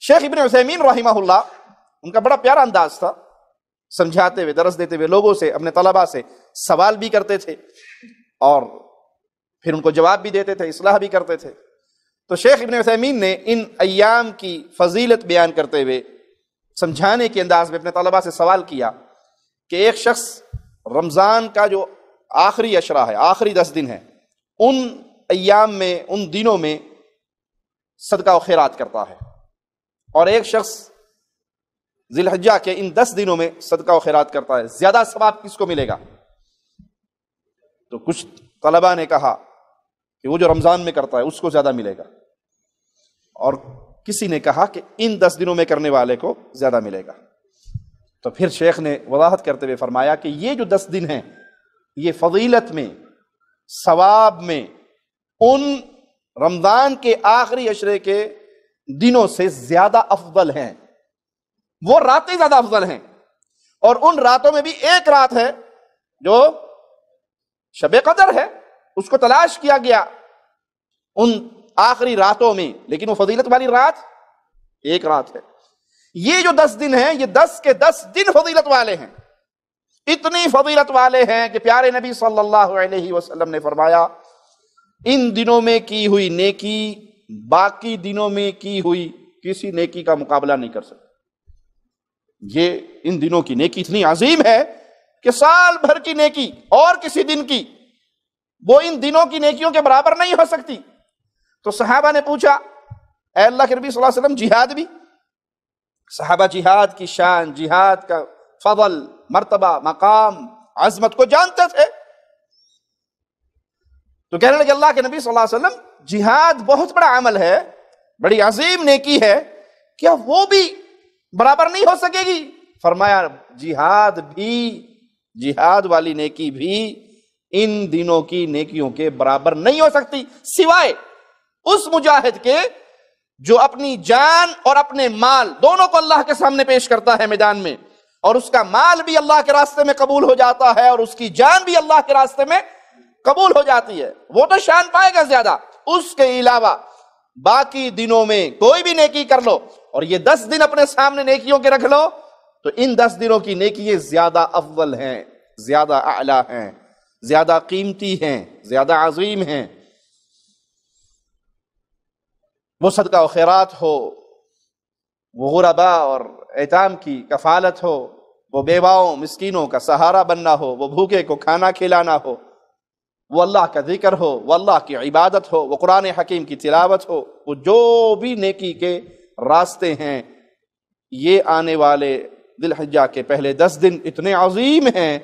شیخ ابن عثیمین رحمہ اللہ، ان کا بڑا پیارا انداز تھا، سمجھاتے ہوئے، درس دیتے ہوئے لوگوں سے، اپنے طلباء سے سوال بھی کرتے تھے اور پھر ان کو جواب بھی دیتے تھے، اصلاح بھی کرتے تھے۔ تو شیخ ابن عثیمین نے ان ایام کی فضیلت بیان کرتے ہوئے سمجھانے کے انداز میں اپنے طلباء سے سوال کیا کہ ایک شخص رمضان کا جو آخری عشرہ ہے، آخری 10 دن ہے، ان ایام میں، ان دنوں میں صدقہ و خیرات کرتا ہے، اور ایک شخص ذی الحجہ کے ان 10 دنوں میں صدقہ و خیرات کرتا ہے، زیادہ ثواب کس کو ملے گا؟ تو کچھ طلباء نے کہا کہ وہ جو رمضان میں کرتا ہے اس کو زیادہ ملے گا، اور کسی نے کہا کہ ان 10 دنوں میں کرنے والے کو زیادہ ملے گا۔ تو پھر شیخ نے وضاحت کرتے ہوئے فرمایا کہ یہ جو 10 دن ہیں، یہ فضیلت میں، ثواب میں، ان رمضان کے آخری عشرے کے دنوں سے زیادہ افضل ہیں، وہ راتیں زیادہ افضل ہیں، اور ان راتوں میں بھی ایک رات ہے جو شب قدر ہے، اس کو تلاش کیا گیا ان آخری راتوں میں، لیکن وہ فضیلت والی رات ایک رات ہے۔ یہ جو 10 دن ہیں، یہ 10 کے 10 دن فضیلت والے ہیں، اتنی فضیلت والے ہیں کہ پیارے نبی صلی اللہ علیہ وسلم نے فرمایا ان دنوں میں کی ہوئی نیکی باقی دنوں میں کی ہوئی کسی نیکی کا مقابلہ نہیں کر سکتی۔ یہ ان دنوں کی نیکی اتنی عظیم ہے کہ سال بھر کی نیکی اور کسی دن کی وہ ان دنوں کی نیکیوں کے برابر نہیں ہو سکتی۔ تو صحابہ نے پوچھا اے اللہ کے نبی صلی اللہ علیہ وسلم، جہاد بھی؟ صحابہ جہاد کی شان، جہاد کا فضل، مرتبہ، مقام، عظمت کو جانتے تھے۔ تو کہنے لگے اللہ کے نبی صلی اللہ علیہ وسلم، جہاد بہت بڑا عمل ہے، بڑی عظیم نیکی ہے، کیا وہ بھی برابر نہیں ہو سکے گی؟ فرمایا جہاد بھی، جہاد والی نیکی بھی ان دنوں کی نیکیوں کے برابر نہیں ہو سکتی، سوائے اس مجاہد کے جو اپنی جان اور اپنے مال دونوں کو اللہ کے سامنے پیش کرتا ہے میدان میں، اور اس کا مال بھی اللہ کے راستے میں قبول ہو جاتا ہے اور اس کی جان بھی اللہ کے راستے میں قبول ہو جاتی ہے، وہ تو شان پائے گا زیادہ۔ اس کے علاوہ باقی دنوں میں کوئی بھی نیکی کر لو، اور یہ 10 دن اپنے سامنے نیکیوں کے رکھ لو، تو ان 10 دنوں کی نیکیاں زیادہ افضل ہیں، زیادہ اعلیٰ ہیں، زیادہ قیمتی ہیں، زیادہ عظیم ہیں۔ وہ صدقہ و خیرات ہو، وہ غرباء اور ایتام کی کفالت ہو، وہ بیواؤں مسکینوں کا سہارا بننا ہو، وہ بھوکے کو کھانا کھلانا ہو، وہ اللہ کا ذکر ہو، وہ اللہ کی عبادت ہو، وہ قرآن حکیم کی تلاوت ہو، وہ جو بھی نیکی کے راستے ہیں، یہ آنے والے ذی الحجہ کے پہلے 10 دن اتنے عظیم ہیں